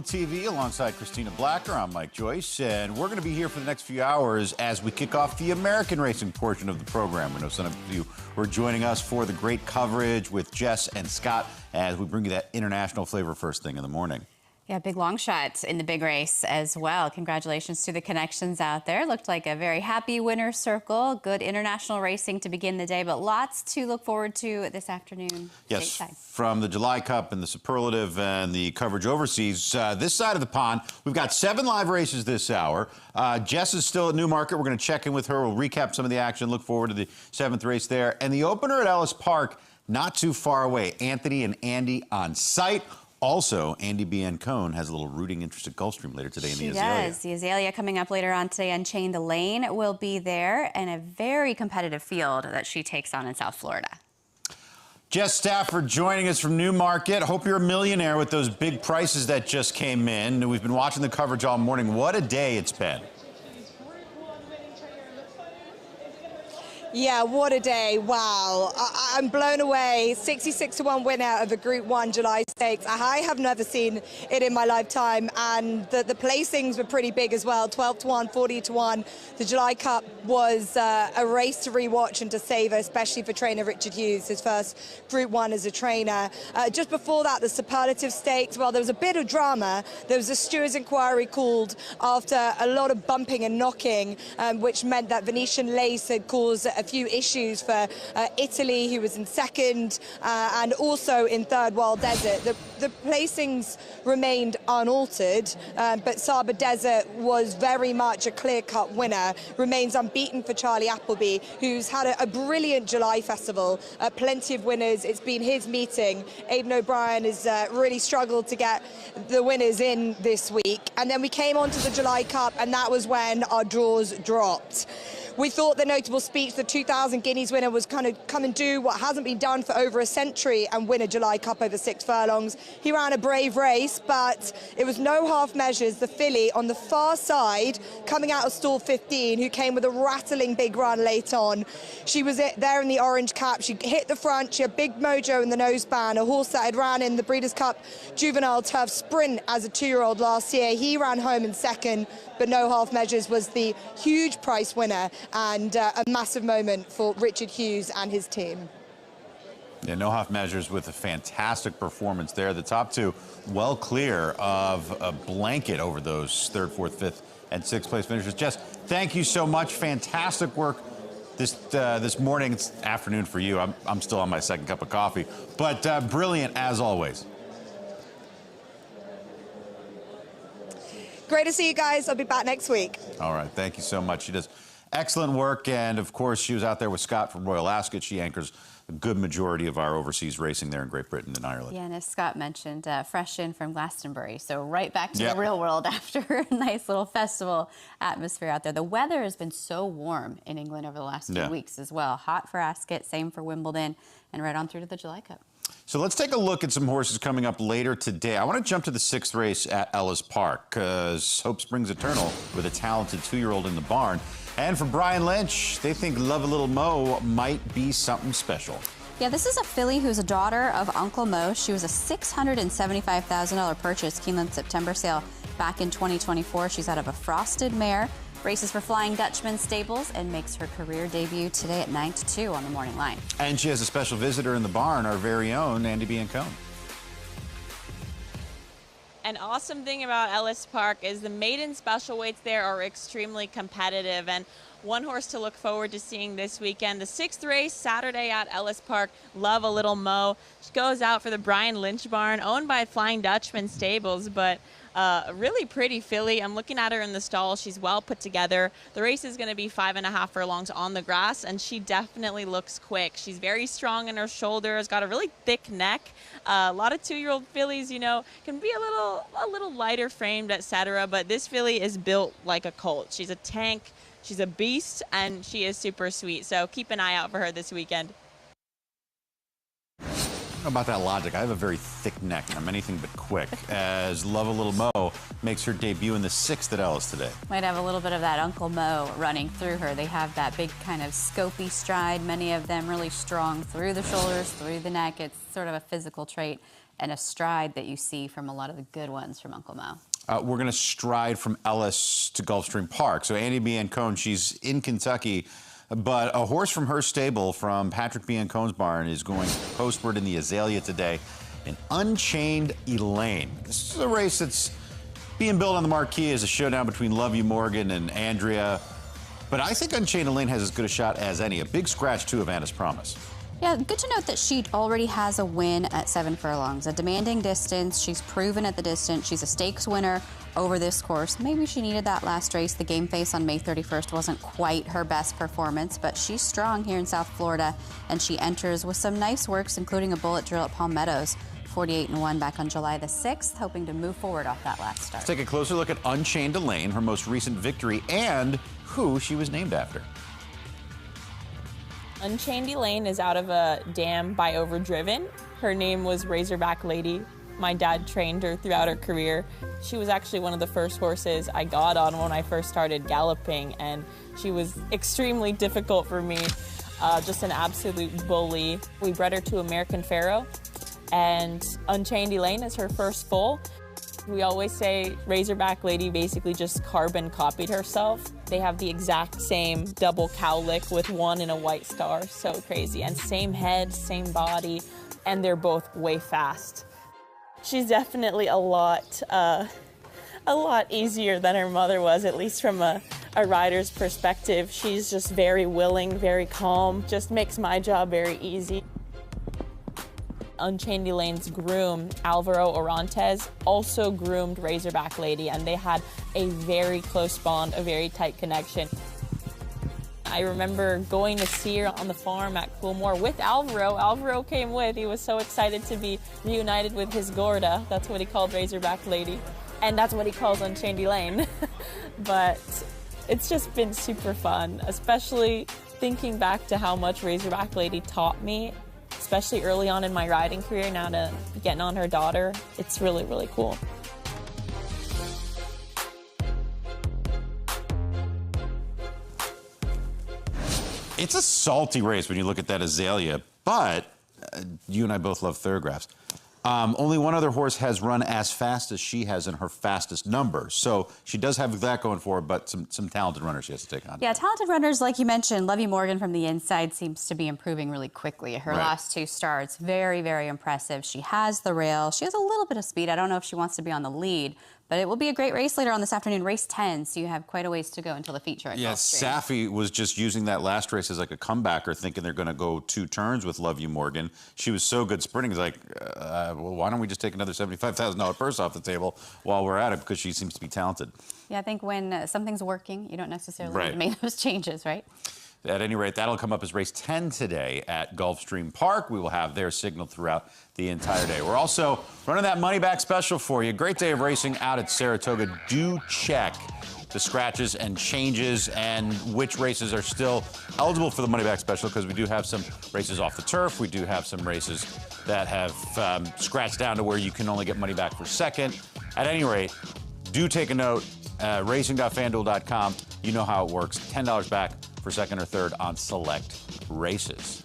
TV alongside Christina Blacker. I'm Mike Joyce, and we're going to be here for the next few hours as we kick off the American racing portion of the program. We know some of you are joining us for the great coverage with Jess and Scott as we bring you that international flavor first thing in the morning. Yeah, big long shot in the big race as well. Congratulations to the connections out there. Looked like a very happy winner's circle. Good international racing to begin the day, but lots to look forward to this afternoon. Yes, stateside. From the July Cup and the Superlative and the coverage overseas, this side of the pond, we've got 7 live races this hour. Jess is still at Newmarket. We're going to check in with her. We'll recap some of the action, look forward to the 7th race there. And the opener at Ellis Park, not too far away. Anthony and Andy on site. Also, Andy B. Cone has a little rooting interest at Gulfstream later today in the Azalea. She does. The Azalea coming up later on today. Unchained Elaine will be there, and a very competitive field that she takes on in South Florida. Jess Stafford joining us from Newmarket. Hope you're a millionaire with those big prices that just came in. We've been watching the coverage all morning. What a day it's been. Yeah, what a day. Wow. I'm blown away. 66-1 winner of a Group 1 July Stakes. I have never seen it in my lifetime. And the placings were pretty big as well. 12-1, 40-1. The July Cup was a race to rewatch and to savor, especially for trainer Richard Hughes, his first Group 1 as a trainer. Just before that, the Superlative Stakes, well, there was a bit of drama. There was a steward's inquiry called after a lot of bumping and knocking, which meant that Venetian Lace had caused a few issues for Italy, who was in second, and also in third, Wild Desert. The placings remained unaltered, but Saba Desert was very much a clear-cut winner. Remains unbeaten for Charlie Appleby, who's had a brilliant July festival. Plenty of winners. It's been his meeting. Aidan O'Brien has really struggled to get the winners in this week. And then we came on to the July Cup, and that was when our draws dropped. We thought the notable speech, the 2,000 guineas winner, was kind of come and do what hasn't been done for over a century and win a July Cup over 6 furlongs. He ran a brave race, but it was no half measures. The filly on the far side, coming out of stall 15, who came with a rattling big run late on. She was there in the orange cap. She hit the front. She had big mojo in the noseband, a horse that had ran in the Breeders' Cup Juvenile Turf Sprint as a 2-year-old last year. He ran home in second, but no half measures, was the huge price winner, and a massive moment for Richard Hughes and his team. Yeah, no half measures with a fantastic performance there. The top 2 well clear of a blanket over those 3rd, 4th, 5th, and 6th place finishers. Jess, thank you so much. Fantastic work this morning. It's afternoon for you. I'm still on my 2nd cup of coffee, but brilliant as always. Great to see you guys. I'll be back next week. All right. Thank you so much. She does excellent work. And, of course, she was out there with Scott from Royal Ascot. She anchors a good majority of our overseas racing there in Great Britain and Ireland. Yeah, and as Scott mentioned, fresh in from Glastonbury. So right back to the real world after a nice little festival atmosphere out there. The weather has been so warm in England over the last few weeks as well. Hot for Ascot, same for Wimbledon, and right on through to the July Cup. So let's take a look at some horses coming up later today. I want to jump to the 6th race at Ellis Park because hope springs eternal with a talented 2-year-old in the barn. And for Brian Lynch, they think Love a Little Mo might be something special. Yeah, this is a filly who's a daughter of Uncle Mo. She was a $675,000 purchase, Keeneland September sale back in 2024. She's out of a Frosted mare. Races for Flying Dutchman Stables and makes her career debut today at 9 to 2 on the morning line. And she has a special visitor in the barn, our very own Andy B. Cone. An awesome thing about Ellis Park is the maiden special weights there are extremely competitive, and one horse to look forward to seeing this weekend. The 6th race Saturday at Ellis Park, Love a Little Mo. She goes out for the Brian Lynch barn, owned by Flying Dutchman Stables, but a really pretty filly. I'm looking at her in the stall. She's well put together. The race is going to be 5.5 furlongs on the grass, and she definitely looks quick. She's very strong in her shoulders, got a really thick neck. A lot of 2-year-old fillies, you know, can be a little lighter framed, etc. But this filly is built like a colt. She's a tank. She's a beast, and she is super sweet. So keep an eye out for her this weekend. About that logic, I have a very thick neck and I'm anything but quick, as Love a Little Mo makes her debut in the 6th at Ellis today. Might have a little bit of that Uncle Mo running through her. They have that big kind of scopy stride, many of them really strong through the shoulders, through the neck. It's sort of a physical trait and a stride that you see from a lot of the good ones from Uncle Mo. We're going to stride from Ellis to Gulfstream Park. So Annie Biancone, she's in Kentucky, but a horse from her stable, from Patrick Biancone's barn, is going postward in the Azalea today. An Unchained Elaine. This is a race that's being built on the marquee as a showdown between Love You Morgan and Andrea. But I think Unchained Elaine has as good a shot as any. A big scratch, too, of Anna's Promise. Yeah, good to note that she already has a win at 7 furlongs. A demanding distance. She's proven at the distance. She's a stakes winner over this course. Maybe she needed that last race. The Game Face on May 31st wasn't quite her best performance, but she's strong here in South Florida, and she enters with some nice works, including a bullet drill at Palm Meadows. 48-1 back on July the 6th, hoping to move forward off that last start. Let's take a closer look at Unchained Elaine, her most recent victory, and who she was named after. Unchained Elaine is out of a dam by Overdriven. Her name was Razorback Lady. My dad trained her throughout her career. She was actually one of the first horses I got on when I first started galloping, and she was extremely difficult for me, just an absolute bully. We bred her to American Pharoah, and Unchained Elaine is her first foal. We always say Razorback Lady basically just carbon copied herself. They have the exact same double cowlick with one in a white star, so crazy. And same head, same body, and they're both way fast. She's definitely a lot easier than her mother was, at least from a rider's perspective. She's just very willing, very calm, just makes my job very easy. Unchained Elaine's groom, Alvaro Orantes, also groomed Razorback Lady, and they had a very close bond, a very tight connection. I remember going to see her on the farm at Coolmore with Alvaro. Alvaro came with. He was so excited to be reunited with his Gorda. That's what he called Razorback Lady. And that's what he calls Unchained Elaine. But it's just been super fun, especially thinking back to how much Razorback Lady taught me, especially early on in my riding career, now to getting on her daughter. It's really, really cool. It's a salty race when you look at that Azalea, but you and I both love thoroughgraphs. Only one other horse has run as fast as she has in her fastest number. So she does have that going for her, but some talented runners she has to take on. Yeah, talented runners, like you mentioned. Lovey Morgan from the inside seems to be improving really quickly. Her last 2 starts, very, very impressive. She has the rail. She has a little bit of speed. I don't know if she wants to be on the lead, but it will be a great race later on this afternoon, race 10, so you have quite a ways to go until the feature at Gulfstream. Safi was just using that last race as like a comebacker, thinking they're going to go 2 turns with Love You Morgan. She was so good sprinting, it's like, well, why don't we just take another $75,000 purse off the table while we're at it, because she seems to be talented. Yeah, I think when something's working, you don't necessarily need to make those changes, right? At any rate, that'll come up as race 10 today at Gulfstream Park. We will have their signal throughout the entire day. We're also running that money back special for you. Great day of racing out at Saratoga. Do check the scratches and changes and which races are still eligible for the money back special, because we do have some races off the turf. We do have some races that have scratched down to where you can only get money back for second. At any rate, do take a note. Racing.fanduel.com. You know how it works. $10 back for second or third on select races.